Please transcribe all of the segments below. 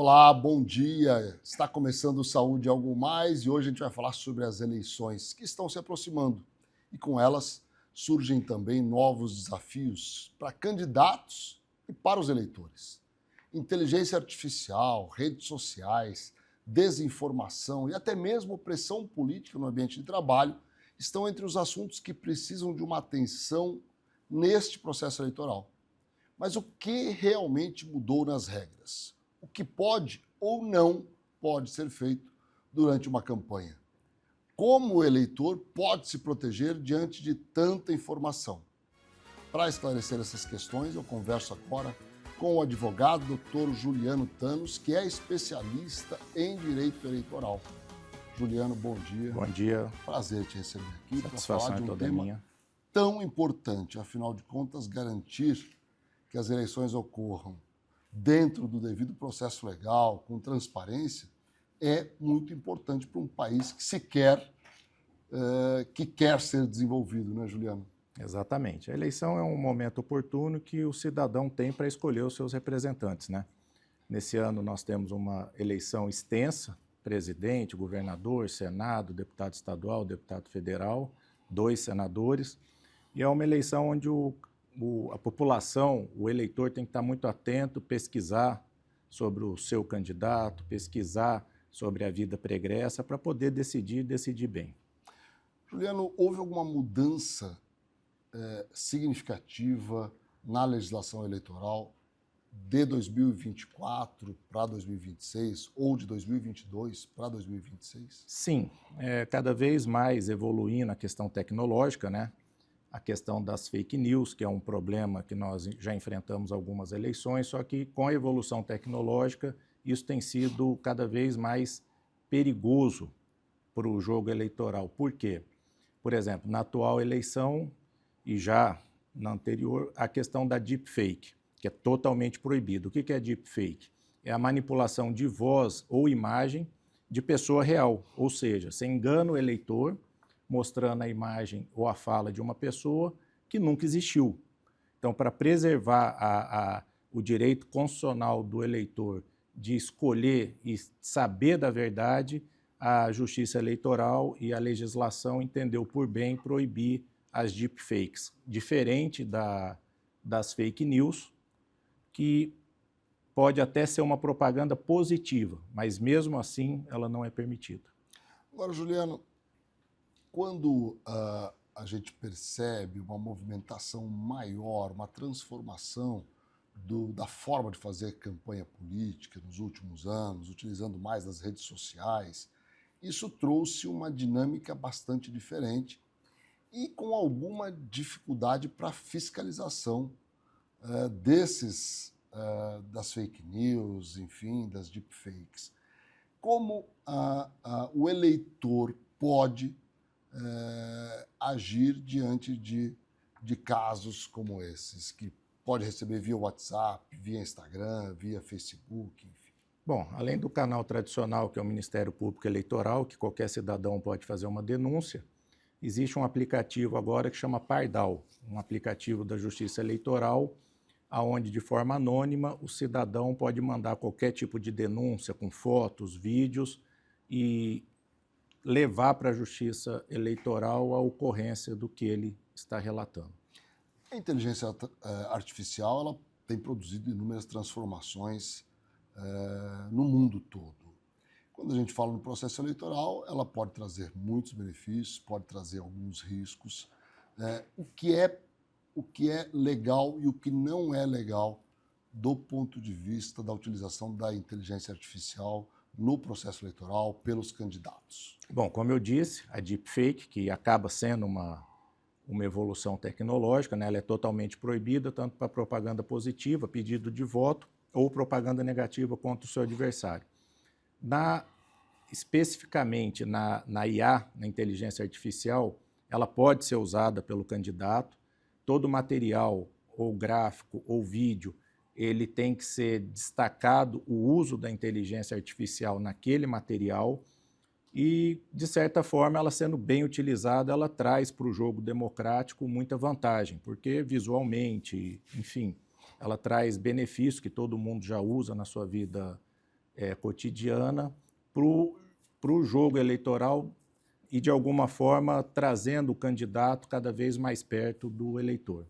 Olá, bom dia. Está começando o Saúde e Algo Mais e hoje a gente vai falar sobre as eleições que estão se aproximando. E com elas surgem também novos desafios para candidatos e para os eleitores. Inteligência artificial, redes sociais, desinformação e até mesmo pressão política no ambiente de trabalho estão entre os assuntos que precisam de uma atenção neste processo eleitoral. Mas o que realmente mudou nas regras? O que pode ou não pode ser feito durante uma campanha? Como o eleitor pode se proteger diante de tanta informação? Para esclarecer essas questões, eu converso agora com o advogado Dr. Juliano Thanos, que é especialista em direito eleitoral. Juliano, bom dia. Bom dia. Prazer te receber aqui para Satisfação falar de um tema minha. tão importante. Afinal de contas, garantir que as eleições ocorram dentro do devido processo legal, com transparência, é muito importante para um país que quer ser desenvolvido, né, Juliano? Exatamente. A eleição é um momento oportuno que o cidadão tem para escolher os seus representantes, né? Nesse ano nós temos uma eleição extensa, presidente, governador, senado, deputado estadual, deputado federal, 2 senadores, e é uma eleição onde a população, o eleitor tem que estar muito atento, pesquisar sobre o seu candidato, pesquisar sobre a vida pregressa para poder decidir bem. Juliano, houve alguma mudança significativa na legislação eleitoral de 2024 para 2026 ou de 2022 para 2026? Sim, cada vez mais evoluindo a questão tecnológica, né? A questão das fake news, que é um problema que nós já enfrentamos algumas eleições, só que com a evolução tecnológica, isso tem sido cada vez mais perigoso para o jogo eleitoral. Por quê? Por exemplo, na atual eleição e já na anterior, a questão da deepfake, que é totalmente proibido. O que é deepfake? É a manipulação de voz ou imagem de pessoa real, ou seja, você engana o eleitor mostrando a imagem ou a fala de uma pessoa que nunca existiu. Então, para preservar o direito constitucional do eleitor de escolher e saber da verdade, a Justiça Eleitoral e a legislação entendeu por bem proibir as deepfakes, diferente das fake news, que pode até ser uma propaganda positiva, mas mesmo assim ela não é permitida. Agora, Juliano, quando a gente percebe uma movimentação maior, uma transformação da forma de fazer campanha política nos últimos anos, utilizando mais as redes sociais, isso trouxe uma dinâmica bastante diferente e com alguma dificuldade para fiscalização das fake news, enfim, das deepfakes. Como o eleitor pode agir diante de casos como esses, que pode receber via WhatsApp, via Instagram, via Facebook, enfim? Bom, além do canal tradicional, que é o Ministério Público Eleitoral, que qualquer cidadão pode fazer uma denúncia, existe um aplicativo agora que chama Pardal, um aplicativo da Justiça Eleitoral, onde de forma anônima o cidadão pode mandar qualquer tipo de denúncia com fotos, vídeos e levar para a Justiça Eleitoral a ocorrência do que ele está relatando. A inteligência artificial ela tem produzido inúmeras transformações no mundo todo. Quando a gente fala no processo eleitoral, ela pode trazer muitos benefícios, pode trazer alguns riscos. O que é legal e o que não é legal do ponto de vista da utilização da inteligência artificial no processo eleitoral pelos candidatos? Bom, como eu disse, a deepfake, que acaba sendo uma evolução tecnológica, né? Ela é totalmente proibida, tanto para propaganda positiva, pedido de voto, ou propaganda negativa contra o seu adversário. Especificamente na IA, na inteligência artificial, ela pode ser usada pelo candidato. Todo material, ou gráfico, ou vídeo, ele tem que ser destacado o uso da inteligência artificial naquele material e, de certa forma, ela sendo bem utilizada, ela traz para o jogo democrático muita vantagem, porque visualmente, enfim, ela traz benefícios que todo mundo já usa na sua vida cotidiana para o jogo eleitoral e, de alguma forma, trazendo o candidato cada vez mais perto do eleitor.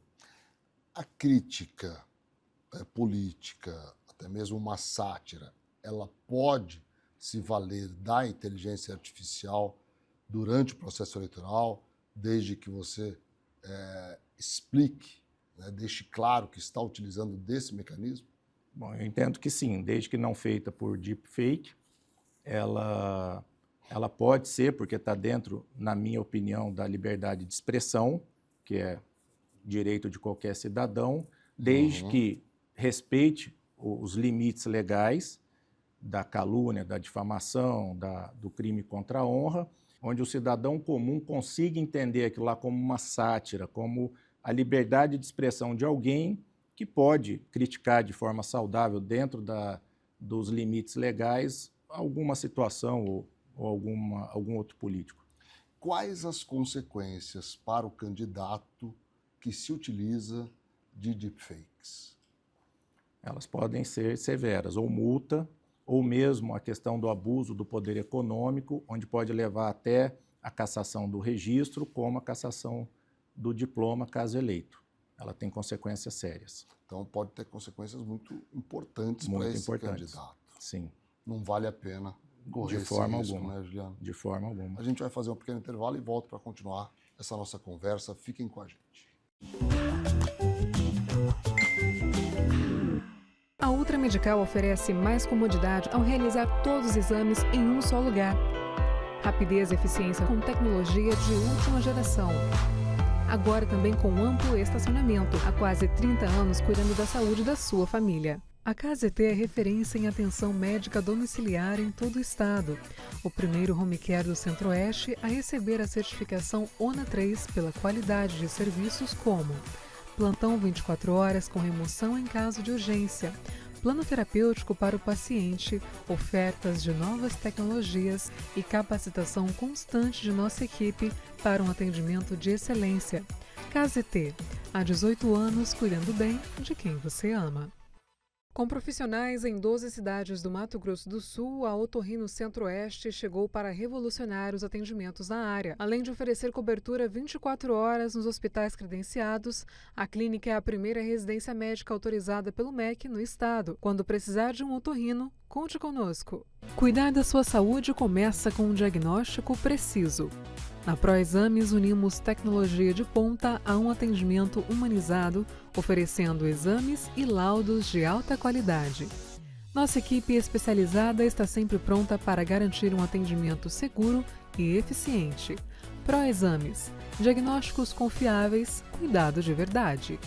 A crítica política, até mesmo uma sátira, ela pode se valer da inteligência artificial durante o processo eleitoral, desde que você explique, né, deixe claro que está utilizando desse mecanismo? Bom, eu entendo que sim, desde que não feita por deepfake, ela pode ser, porque está dentro, na minha opinião, da liberdade de expressão, que é direito de qualquer cidadão, desde que respeite os limites legais da calúnia, da difamação, do crime contra a honra, onde o cidadão comum consiga entender aquilo lá como uma sátira, como a liberdade de expressão de alguém que pode criticar de forma saudável, dentro dos limites legais, alguma situação ou algum outro político. Quais as consequências para o candidato que se utiliza de deepfakes? Elas podem ser severas, ou multa, ou mesmo a questão do abuso do poder econômico, onde pode levar até a cassação do registro, como a cassação do diploma, caso eleito. Ela tem consequências sérias. Então pode ter consequências muito importantes para esse candidato. Sim. Não vale a pena correr de forma esse risco, alguma, né, Juliano? De forma alguma. A gente vai fazer um pequeno intervalo e volta para continuar essa nossa conversa. Fiquem com a gente. A Ultra Medical oferece mais comodidade ao realizar todos os exames em um só lugar. Rapidez e eficiência com tecnologia de última geração. Agora também com amplo estacionamento, há quase 30 anos cuidando da saúde da sua família. A KZT é referência em atenção médica domiciliar em todo o estado. O primeiro home care do Centro-Oeste a receber a certificação ONA 3 pela qualidade de serviços como plantão 24 horas com remoção em caso de urgência, plano terapêutico para o paciente, ofertas de novas tecnologias e capacitação constante de nossa equipe para um atendimento de excelência. KZT, há 18 anos cuidando bem de quem você ama. Com profissionais em 12 cidades do Mato Grosso do Sul, a Otorrino Centro-Oeste chegou para revolucionar os atendimentos na área. Além de oferecer cobertura 24 horas nos hospitais credenciados, a clínica é a primeira residência médica autorizada pelo MEC no estado. Quando precisar de um otorrino, conte conosco. Cuidar da sua saúde começa com um diagnóstico preciso. Na ProExames, unimos tecnologia de ponta a um atendimento humanizado, oferecendo exames e laudos de alta qualidade. Nossa equipe especializada está sempre pronta para garantir um atendimento seguro e eficiente. ProExames, diagnósticos confiáveis, cuidado de verdade.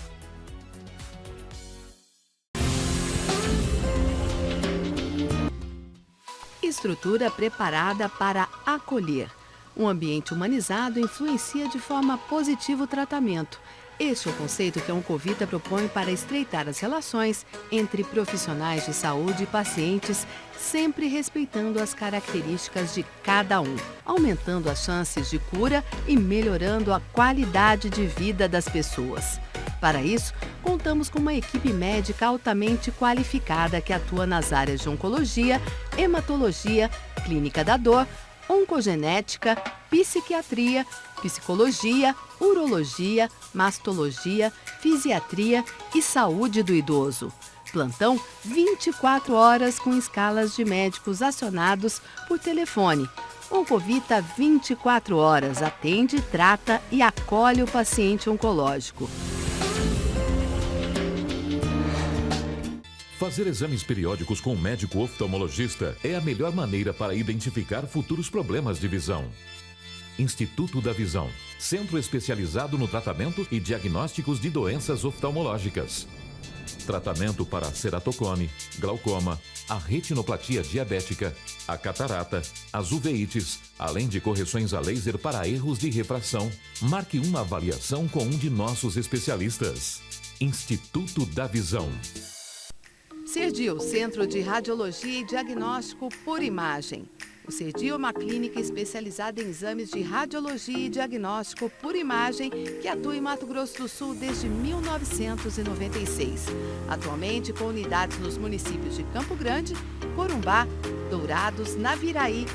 Estrutura preparada para acolher. Um ambiente humanizado influencia de forma positiva o tratamento. Este é o conceito que a Oncovita propõe para estreitar as relações entre profissionais de saúde e pacientes, sempre respeitando as características de cada um, aumentando as chances de cura e melhorando a qualidade de vida das pessoas. Para isso, contamos com uma equipe médica altamente qualificada que atua nas áreas de oncologia, hematologia, clínica da dor, oncogenética, psiquiatria, psicologia, urologia, mastologia, fisiatria e saúde do idoso. Plantão 24 horas com escalas de médicos acionados por telefone. Oncovita 24 horas atende, trata e acolhe o paciente oncológico. Fazer exames periódicos com um médico oftalmologista é a melhor maneira para identificar futuros problemas de visão. Instituto da Visão, centro especializado no tratamento e diagnósticos de doenças oftalmológicas. Tratamento para ceratocone, glaucoma, a retinoplatia diabética, a catarata, as uveites, além de correções a laser para erros de refração. Marque uma avaliação com um de nossos especialistas. Instituto da Visão. Sergio, Centro de Radiologia e Diagnóstico por Imagem. O Serdio é uma clínica especializada em exames de radiologia e diagnóstico por imagem que atua em Mato Grosso do Sul desde 1996. Atualmente com unidades nos municípios de Campo Grande, Corumbá, Dourados, Naviraí,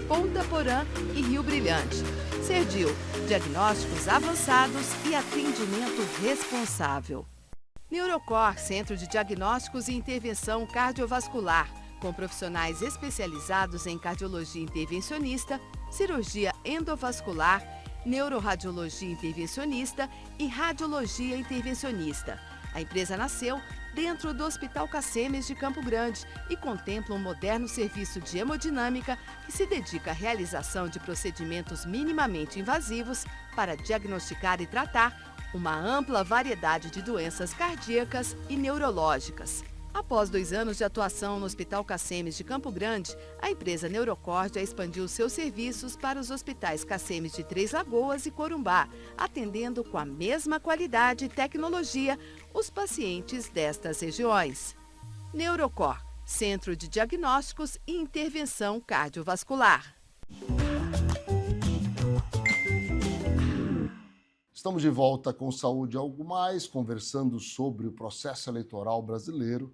Ponta Porã e Rio Brilhante. Serdio, diagnósticos avançados e atendimento responsável. Neurocor, Centro de Diagnósticos e Intervenção Cardiovascular, com profissionais especializados em cardiologia intervencionista, cirurgia endovascular, neuroradiologia intervencionista e radiologia intervencionista. A empresa nasceu dentro do Hospital Cacemes de Campo Grande e contempla um moderno serviço de hemodinâmica que se dedica à realização de procedimentos minimamente invasivos para diagnosticar e tratar uma ampla variedade de doenças cardíacas e neurológicas. Após 2 anos de atuação no Hospital Cacemes de Campo Grande, a empresa Neurocor já expandiu seus serviços para os hospitais Cacemes de Três Lagoas e Corumbá, atendendo com a mesma qualidade e tecnologia os pacientes destas regiões. Neurocor, Centro de Diagnósticos e Intervenção Cardiovascular. Estamos de volta com Saúde Algo Mais, conversando sobre o processo eleitoral brasileiro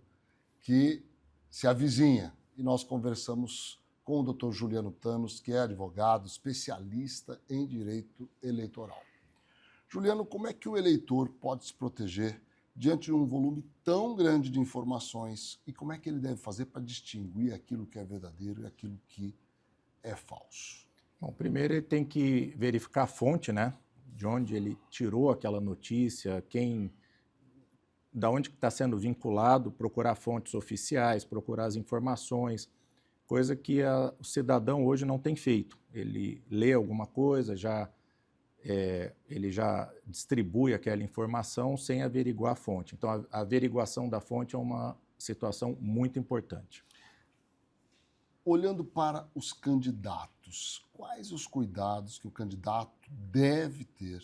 que se avizinha. E nós conversamos com o Dr. Juliano Thanos, que é advogado, especialista em direito eleitoral. Juliano, como é que o eleitor pode se proteger diante de um volume tão grande de informações e como é que ele deve fazer para distinguir aquilo que é verdadeiro e aquilo que é falso? Bom, primeiro ele tem que verificar a fonte, né? De onde ele tirou aquela notícia, da onde está sendo vinculado, procurar fontes oficiais, procurar as informações, coisa que o cidadão hoje não tem feito. Ele lê alguma coisa, ele já distribui aquela informação sem averiguar a fonte. Então, a averiguação da fonte é uma situação muito importante. Olhando para os candidatos, quais os cuidados que o candidato deve ter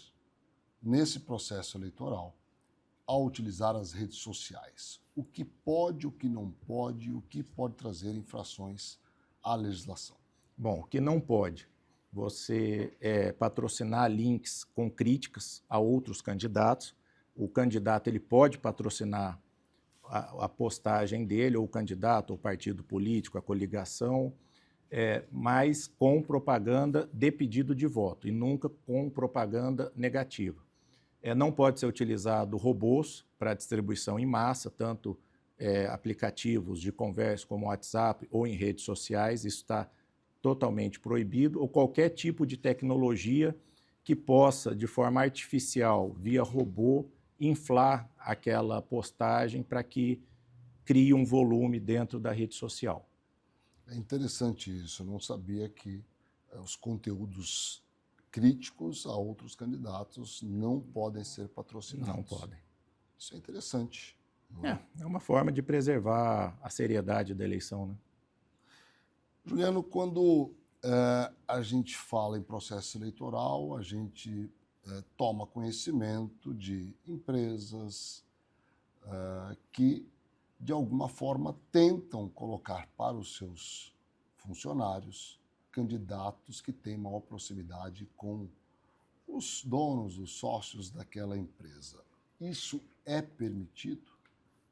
nesse processo eleitoral ao utilizar as redes sociais? O que pode, o que não pode, o que pode trazer infrações à legislação? Bom, o que não pode, você patrocinar links com críticas a outros candidatos. O candidato ele pode patrocinar a postagem dele, ou o candidato, ou o partido político, a coligação, mas com propaganda de pedido de voto e nunca com propaganda negativa. Não pode ser utilizado robôs para distribuição em massa, tanto aplicativos de conversa como WhatsApp ou em redes sociais, isso está totalmente proibido, ou qualquer tipo de tecnologia que possa, de forma artificial, via robô, inflar aquela postagem para que crie um volume dentro da rede social. É interessante isso, eu não sabia que os conteúdos críticos a outros candidatos não podem ser patrocinados. Não podem. Isso é interessante. É uma forma de preservar a seriedade da eleição, né? Juliano, quando a gente fala em processo eleitoral, a gente toma conhecimento de empresas que, de alguma forma, tentam colocar para os seus funcionários candidatos que têm maior proximidade com os donos, os sócios daquela empresa. Isso é permitido?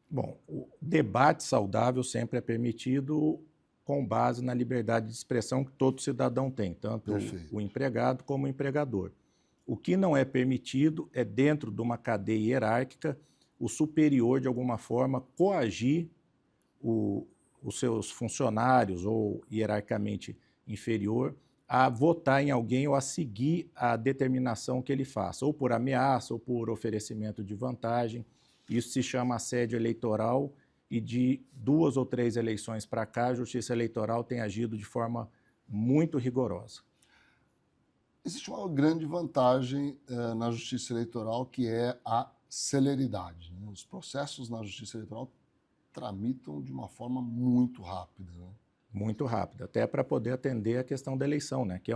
Bom, o debate saudável sempre é permitido com base na liberdade de expressão que todo cidadão tem, tanto o empregado como o empregador. O que não é permitido é, dentro de uma cadeia hierárquica, o superior, de alguma forma, coagir os seus funcionários ou hierarquicamente inferior a votar em alguém ou a seguir a determinação que ele faça, ou por ameaça ou por oferecimento de vantagem. Isso se chama assédio eleitoral e de 2 ou 3 eleições para cá, a Justiça Eleitoral tem agido de forma muito rigorosa. Existe uma grande vantagem na Justiça Eleitoral, que é a celeridade, né? Os processos na Justiça Eleitoral tramitam de uma forma muito rápida, né? Muito rápida, até para poder atender a questão da eleição, né? Que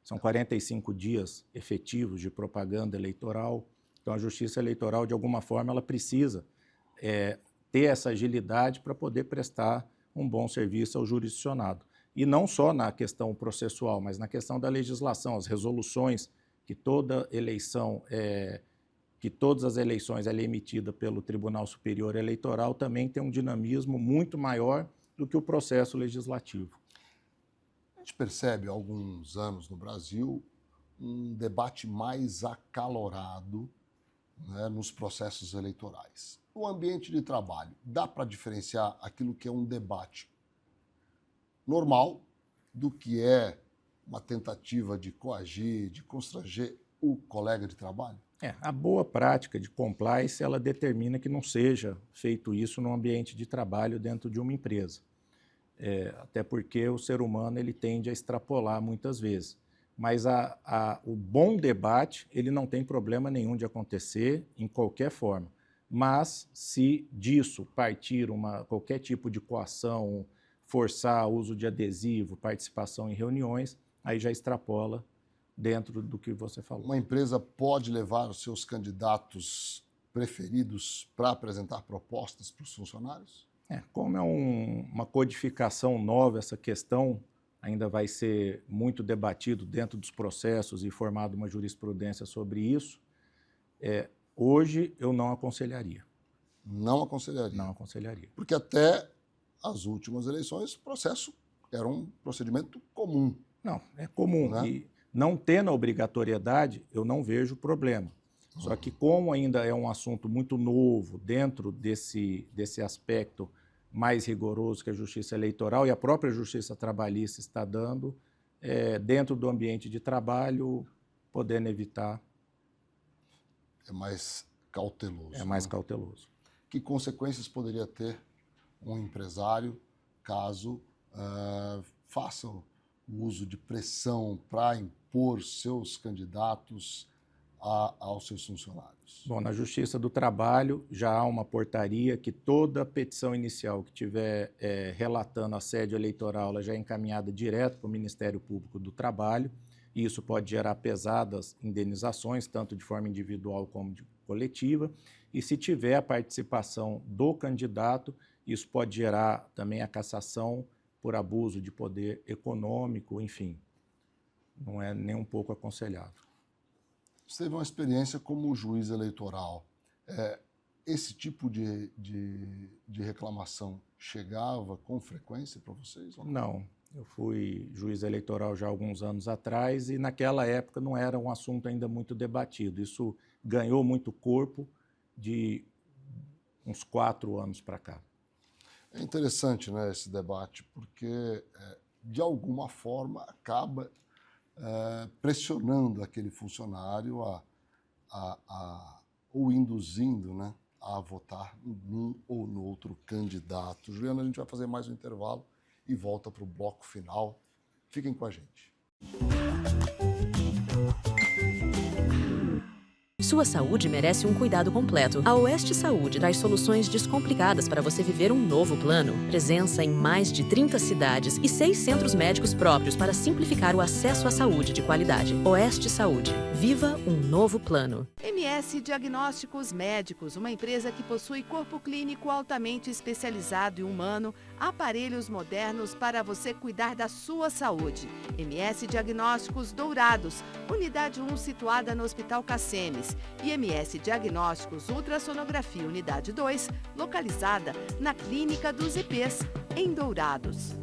são 45 dias efetivos de propaganda eleitoral. Então, a Justiça Eleitoral, de alguma forma, ela precisa ter essa agilidade para poder prestar um bom serviço ao jurisdicionado. E não só na questão processual, mas na questão da legislação, as resoluções que todas as eleições ela é emitida pelo Tribunal Superior Eleitoral também tem um dinamismo muito maior do que o processo legislativo. A gente percebe há alguns anos no Brasil um debate mais acalorado, né, nos processos eleitorais. No ambiente de trabalho, dá para diferenciar aquilo que é um debate normal do que é uma tentativa de coagir, de constranger o colega de trabalho? A boa prática de compliance, ela determina que não seja feito isso no ambiente de trabalho dentro de uma empresa. Até porque o ser humano ele tende a extrapolar muitas vezes. Mas o bom debate, ele não tem problema nenhum de acontecer em qualquer forma. Mas se disso partir qualquer tipo de coação, forçar o uso de adesivo, participação em reuniões, aí já extrapola dentro do que você falou. Uma empresa pode levar os seus candidatos preferidos para apresentar propostas para os funcionários? Como é uma codificação nova, essa questão ainda vai ser muito debatido dentro dos processos e formada uma jurisprudência sobre isso. Hoje eu não aconselharia. Não aconselharia? Não aconselharia. Porque até as últimas eleições o processo era um procedimento comum. Não, é comum. Né? E não tendo a obrigatoriedade, eu não vejo problema. Só que como ainda é um assunto muito novo dentro desse aspecto mais rigoroso que a justiça eleitoral e a própria justiça trabalhista está dando, dentro do ambiente de trabalho, podendo evitar. É mais cauteloso. É mais cauteloso. Que consequências poderia ter um empresário caso faça o uso de pressão para impor seus candidatos aos seus funcionários? Bom, na Justiça do Trabalho já há uma portaria que toda petição inicial que tiver relatando assédio eleitoral, ela já é encaminhada direto para o Ministério Público do Trabalho, e isso pode gerar pesadas indenizações, tanto de forma individual como de coletiva, e se tiver a participação do candidato, isso pode gerar também a cassação por abuso de poder econômico, enfim, não é nem um pouco aconselhável. Você teve uma experiência como juiz eleitoral. Esse tipo de reclamação chegava com frequência para vocês? Ou não? Não, eu fui juiz eleitoral já há alguns anos atrás e naquela época não era um assunto ainda muito debatido. Isso ganhou muito corpo de uns 4 anos para cá. É interessante, né, esse debate, porque de alguma forma acaba pressionando aquele funcionário ou induzindo, né, a votar num ou no outro candidato. Juliana, a gente vai fazer mais um intervalo e volta para o bloco final. Fiquem com a gente. Sua saúde merece um cuidado completo. A Oeste Saúde traz soluções descomplicadas para você viver um novo plano. Presença em mais de 30 cidades e 6 centros médicos próprios para simplificar o acesso à saúde de qualidade. Oeste Saúde. Viva um novo plano. MS Diagnósticos Médicos, uma empresa que possui corpo clínico altamente especializado e humano, aparelhos modernos para você cuidar da sua saúde. MS Diagnósticos Dourados, unidade 1 situada no Hospital Cassemes. E MS Diagnósticos Ultrassonografia Unidade 2, localizada na Clínica dos IPs, em Dourados.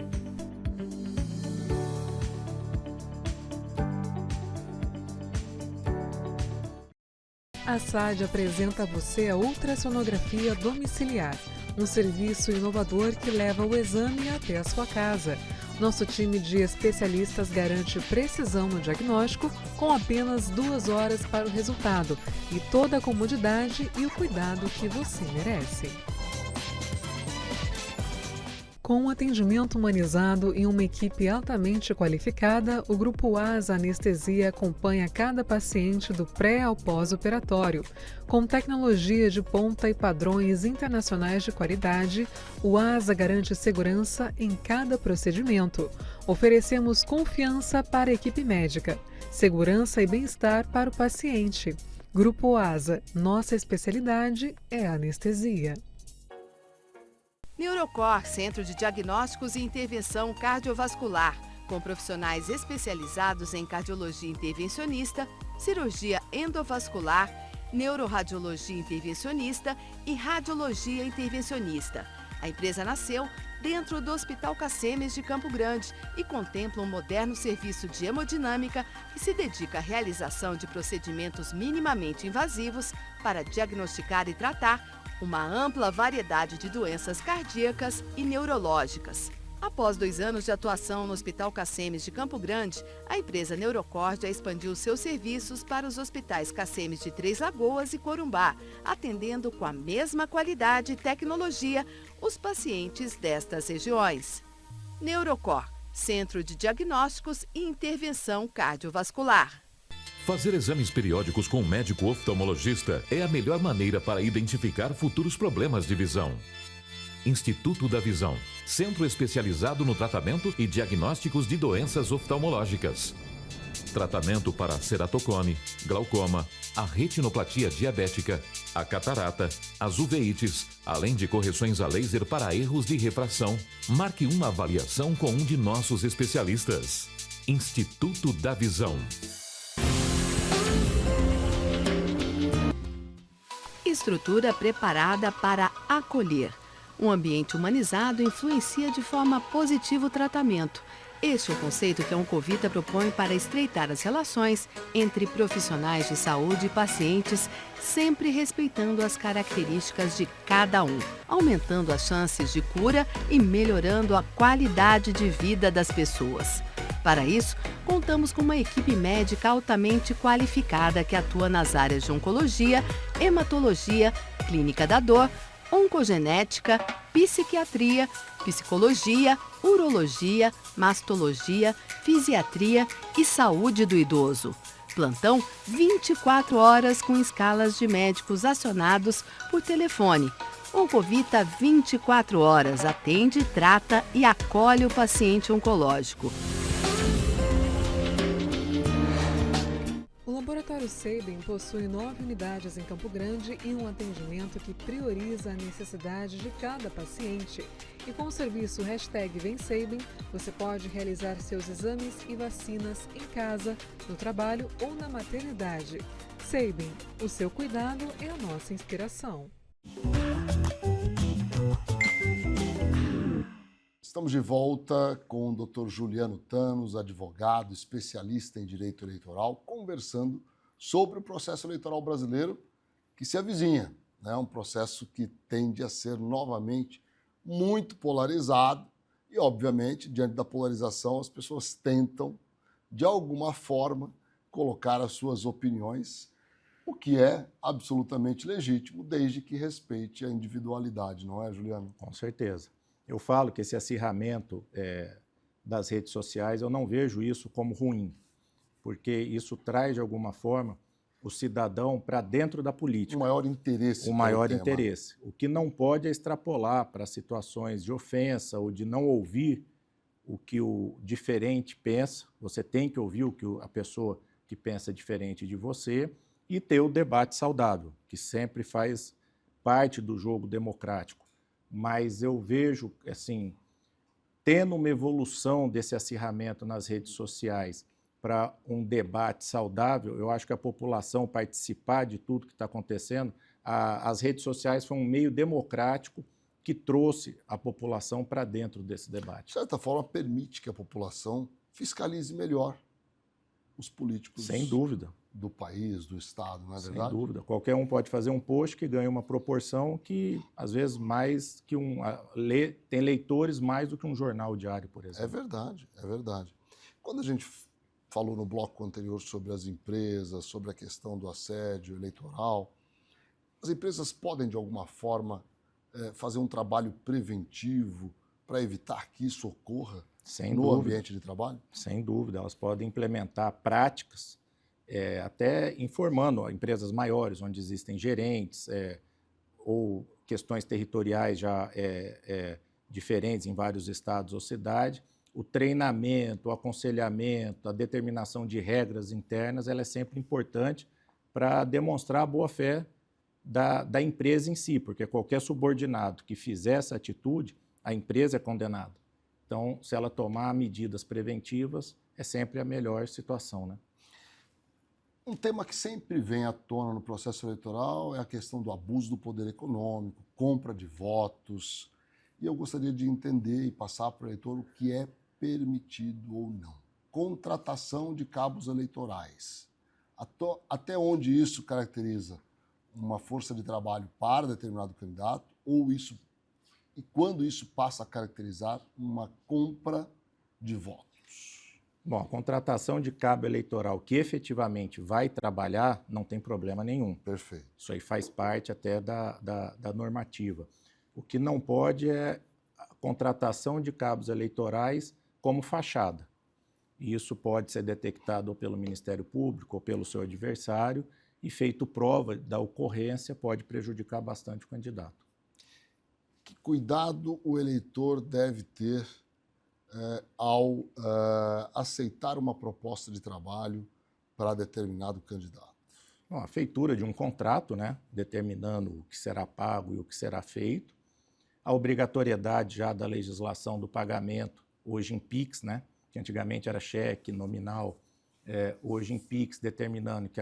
A SAD apresenta a você a ultrassonografia domiciliar, um serviço inovador que leva o exame até a sua casa. Nosso time de especialistas garante precisão no diagnóstico com apenas 2 horas para o resultado e toda a comodidade e o cuidado que você merece. Com um atendimento humanizado e uma equipe altamente qualificada, o Grupo ASA Anestesia acompanha cada paciente do pré ao pós-operatório. Com tecnologia de ponta e padrões internacionais de qualidade, o ASA garante segurança em cada procedimento. Oferecemos confiança para a equipe médica, segurança e bem-estar para o paciente. Grupo ASA, nossa especialidade é a anestesia. Neurocor, Centro de Diagnósticos e Intervenção Cardiovascular, com profissionais especializados em cardiologia intervencionista, cirurgia endovascular, neuroradiologia intervencionista e radiologia intervencionista. A empresa nasceu dentro do Hospital Cacemes de Campo Grande e contempla um moderno serviço de hemodinâmica que se dedica à realização de procedimentos minimamente invasivos para diagnosticar e tratar uma ampla variedade de doenças cardíacas e neurológicas. Após 2 anos de atuação no Hospital Cacemes de Campo Grande, a empresa Neurocor já expandiu seus serviços para os hospitais Cacemes de Três Lagoas e Corumbá, atendendo com a mesma qualidade e tecnologia os pacientes destas regiões. Neurocor, Centro de Diagnósticos e Intervenção Cardiovascular. Fazer exames periódicos com um médico oftalmologista é a melhor maneira para identificar futuros problemas de visão. Instituto da Visão, centro especializado no tratamento e diagnósticos de doenças oftalmológicas. Tratamento para ceratocone, glaucoma, a retinoplatia diabética, a catarata, as uveites, além de correções a laser para erros de refração. Marque uma avaliação com um de nossos especialistas. Instituto da Visão. Estrutura preparada para acolher. Um ambiente humanizado influencia de forma positiva o tratamento. Este é o conceito que a Oncovita propõe para estreitar as relações entre profissionais de saúde e pacientes, sempre respeitando as características de cada um, aumentando as chances de cura e melhorando a qualidade de vida das pessoas. Para isso, contamos com uma equipe médica altamente qualificada que atua nas áreas de oncologia, hematologia, clínica da dor, oncogenética, psiquiatria, psicologia, urologia, mastologia, fisiatria e saúde do idoso. Plantão 24 horas com escalas de médicos acionados por telefone. Oncovita 24 horas atende, trata e acolhe o paciente oncológico. O Laboratório Sabin possui 9 unidades em Campo Grande e um atendimento que prioriza a necessidade de cada paciente. E com o serviço #VemSabin, você pode realizar seus exames e vacinas em casa, no trabalho ou na maternidade. Sabin, o seu cuidado é a nossa inspiração. Estamos de volta com o Dr. Juliano Thanos, advogado, especialista em direito eleitoral, conversando sobre o processo eleitoral brasileiro que se avizinha, né? Um processo que tende a ser novamente muito polarizado e, obviamente, diante da polarização, as pessoas tentam, de alguma forma, colocar as suas opiniões, o que é absolutamente legítimo, desde que respeite a individualidade, não é, Juliano? Com certeza. Eu falo que esse acirramento das redes sociais, eu não vejo isso como ruim, porque isso traz, de alguma forma, o cidadão para dentro da política. O maior interesse. O maior interesse. O que não pode é extrapolar para situações de ofensa ou de não ouvir o que o diferente pensa. Você tem que ouvir o que a pessoa que pensa diferente de você e ter o debate saudável, que sempre faz parte do jogo democrático. Mas eu vejo, assim, tendo uma evolução desse acirramento nas redes sociais para um debate saudável, eu acho que a população participar de tudo que está acontecendo, as redes sociais foi um meio democrático que trouxe a população para dentro desse debate. De certa forma, permite que a população fiscalize melhor os políticos. Sem dúvida. Do país, do Estado, não é verdade? Sem dúvida. Qualquer um pode fazer um post que ganha uma proporção que, às vezes, mais que tem leitores mais do que um jornal diário, por exemplo. É verdade, é verdade. Quando a gente falou no bloco anterior sobre as empresas, sobre a questão do assédio eleitoral, as empresas podem, de alguma forma, fazer um trabalho preventivo para evitar que isso ocorra no ambiente de trabalho? Sem dúvida. Elas podem implementar práticas até informando empresas maiores, onde existem gerentes ou questões territoriais já diferentes em vários estados ou cidades. O treinamento, o aconselhamento, a determinação de regras internas, ela é sempre importante para demonstrar a boa-fé da empresa em si, porque qualquer subordinado que fizer essa atitude, a empresa é condenada. Então, se ela tomar medidas preventivas, é sempre a melhor situação, né? Um tema que sempre vem à tona no processo eleitoral é a questão do abuso do poder econômico, compra de votos. E eu gostaria de entender e passar para o eleitor o que é permitido ou não. Contratação de cabos eleitorais. Até onde isso caracteriza uma força de trabalho para determinado candidato, e quando isso passa a caracterizar uma compra de votos? Bom, a contratação de cabo eleitoral que efetivamente vai trabalhar não tem problema nenhum. Perfeito. Isso aí faz parte até da normativa. O que não pode é a contratação de cabos eleitorais como fachada. E isso pode ser detectado ou pelo Ministério Público ou pelo seu adversário e, feito prova da ocorrência, pode prejudicar bastante o candidato. Que cuidado o eleitor deve ter ao aceitar uma proposta de trabalho para determinado candidato? Bom, a feitura de um contrato, né, determinando o que será pago e o que será feito, a obrigatoriedade já da legislação do pagamento, hoje em PIX, né, que antigamente era cheque nominal, hoje em PIX, determinando que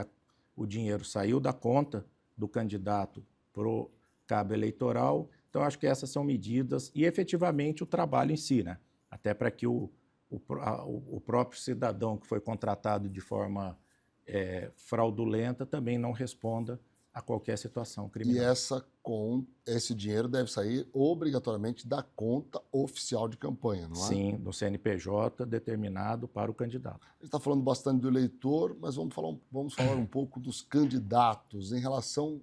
o dinheiro saiu da conta do candidato para o cabo eleitoral. Então, acho que essas são medidas e, efetivamente, o trabalho em si, né? Até para que o próprio cidadão que foi contratado de forma fraudulenta também não responda a qualquer situação criminal. E esse dinheiro deve sair obrigatoriamente da conta oficial de campanha, não é? Sim, do CNPJ determinado para o candidato. A gente está falando bastante do eleitor, mas vamos falar um pouco dos candidatos em relação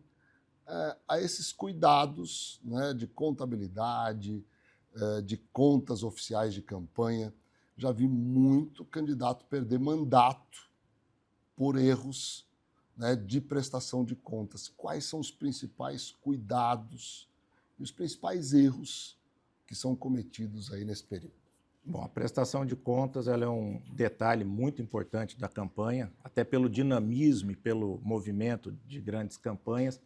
a esses cuidados, né, de contabilidade, de contas oficiais de campanha. Já vi muito candidato perder mandato por erros, né, de prestação de contas. Quais são os principais cuidados e os principais erros que são cometidos aí nesse período? Bom, a prestação de contas ela é um detalhe muito importante da campanha, até pelo dinamismo e pelo movimento de grandes campanhas.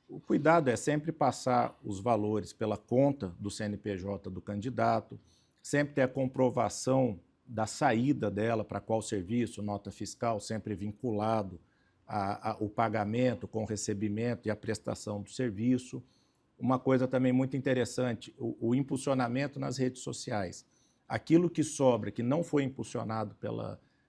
O cuidado é sempre passar os valores pela conta do CNPJ do candidato, sempre ter a comprovação da saída dela para qual serviço, nota fiscal, sempre vinculado o pagamento com o recebimento e a prestação do serviço. Uma coisa também muito interessante, o impulsionamento nas redes sociais. Aquilo que sobra, que não foi impulsionado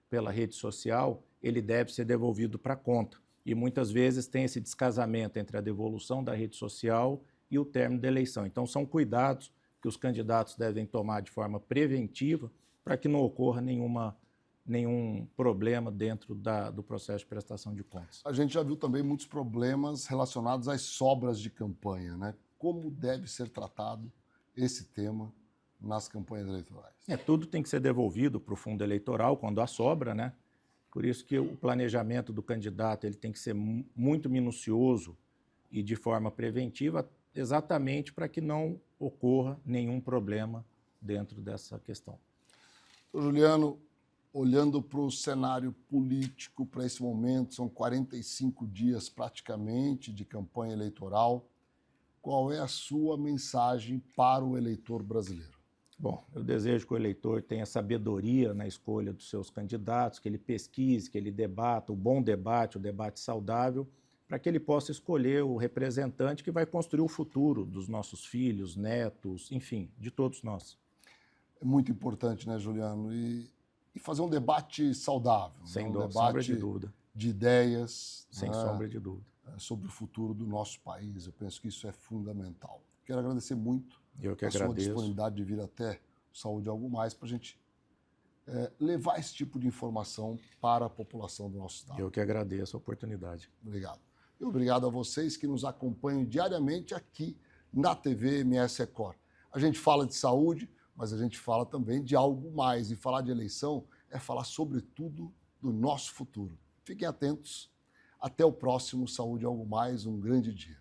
pela rede social, ele deve ser devolvido para a conta. E muitas vezes tem esse descasamento entre a devolução da rede social e o término da eleição. Então, são cuidados que os candidatos devem tomar de forma preventiva para que não ocorra nenhum problema dentro do processo de prestação de contas. A gente já viu também muitos problemas relacionados às sobras de campanha, né? Como deve ser tratado esse tema nas campanhas eleitorais? Tudo tem que ser devolvido para o fundo eleitoral quando há sobra, né? Por isso que o planejamento do candidato ele tem que ser muito minucioso e de forma preventiva, exatamente para que não ocorra nenhum problema dentro dessa questão. Juliano, olhando para o cenário político para esse momento, são 45 dias praticamente de campanha eleitoral. Qual é a sua mensagem para o eleitor brasileiro? Bom, eu desejo que o eleitor tenha sabedoria na escolha dos seus candidatos, que ele pesquise, que ele debata, o bom debate, o debate saudável, para que ele possa escolher o representante que vai construir o futuro dos nossos filhos, netos, enfim, de todos nós. É muito importante, né, Juliano? E fazer um debate saudável. Sem debate sombra de dúvida. De ideias. Sem sombra de dúvida. Sobre o futuro do nosso país. Eu penso que isso é fundamental. Quero agradecer muito a sua disponibilidade de vir até o Saúde Algo Mais para a gente levar esse tipo de informação para a população do nosso estado. Eu que agradeço a oportunidade. Obrigado. E obrigado a vocês que nos acompanham diariamente aqui na TV MS Record. A gente fala de saúde, mas a gente fala também de algo mais. E falar de eleição é falar, sobretudo, do nosso futuro. Fiquem atentos. Até o próximo Saúde Algo Mais. Um grande dia.